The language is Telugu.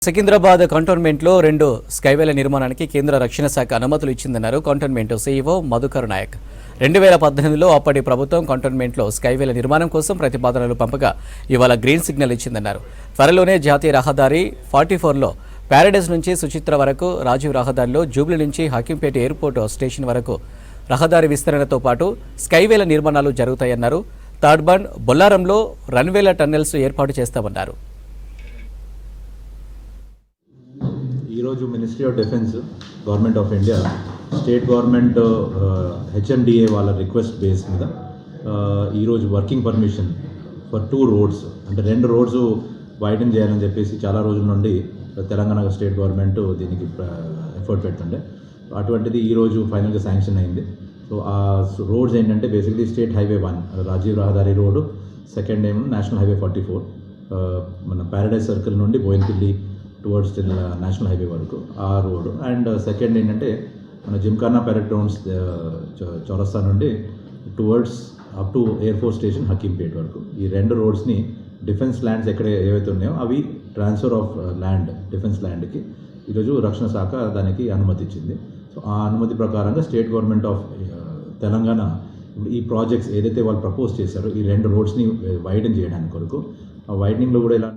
సికింద్రాబాద్ కంటోన్మెంట్లో 2 స్కైవేల నిర్మాణానికి కేంద్ర రక్షణ శాఖ అనుమతులు ఇచ్చిందన్నారు కంటోన్మెంట్ సీఈఓ మధుకర్ నాయక్. 2018లో అప్పటి ప్రభుత్వం కంటోన్మెంట్లో స్కైవేల నిర్మాణం కోసం ప్రతిపాదనలు పంపగా ఇవాళ గ్రీన్ సిగ్నల్ ఇచ్చిందన్నారు. త్వరలోనే జాతీయ రహదారి 44లో ప్యారడైజ్ నుంచి సుచిత్ర వరకు, రాజీవ్ రహదారిలో జూబ్లీ నుంచి హకీంపేట ఎయిర్పోర్ట్ స్టేషన్ వరకు రహదారి విస్తరణతో పాటు స్కైవేల నిర్మాణాలు జరుగుతాయన్నారు. తాడ్బండ్, బొల్లారంలో రన్వేల టన్నెల్స్ ఏర్పాటు చేస్తామన్నారు. ఈరోజు ministry of defence, government of India, state government HMDA వాళ్ళ రిక్వెస్ట్ బేస్ మీద ఈరోజు వర్కింగ్ పర్మిషన్ ఫర్ 2 రోడ్స్, అంటే 2 రోడ్స్ వైడెన్ చేయాలని చెప్పేసి చాలా రోజుల నుండి తెలంగాణ స్టేట్ గవర్నమెంట్ దీనికి ఎఫర్ట్ పెడుతుండే. అటువంటిది ఈరోజు ఫైనల్గా శాంక్షన్ అయింది. సో ఆ రోడ్స్ ఏంటంటే బేసిక్లీ స్టేట్ హైవే 1 రాజీవ్ రహదారి రోడ్డు, సెకండ్ ఏమో నేషనల్ హైవే 44 మన ప్యారడైజ్ సర్కిల్ నుండి బోయిన్పల్లి టువర్డ్స్ నేషనల్ హైవే వరకు ఆ రోడ్. అండ్ సెకండ్ ఏంటంటే మన జిమ్ఖానా పెరెడ్ గ్రౌండ్స్ చౌరస్తా నుండి towards up to air force station Hakimpet వరకు ఈ 2 రోడ్స్ని డిఫెన్స్ ల్యాండ్స్ ఎక్కడ ఏవైతే ఉన్నాయో అవి ట్రాన్స్ఫర్ ఆఫ్ ల్యాండ్, డిఫెన్స్ ల్యాండ్కి ఈరోజు రక్షణ శాఖ దానికి అనుమతి ఇచ్చింది. సో ఆ అనుమతి ప్రకారంగా స్టేట్ గవర్నమెంట్ ఆఫ్ తెలంగాణ ఈ ప్రాజెక్ట్స్ ఏదైతే వాళ్ళు ప్రపోజ్ చేశారో ఈ 2 రోడ్స్ని వైడెన్ చేయడానికి కొరకు, ఆ వైడనింగ్లో కూడా ఇలా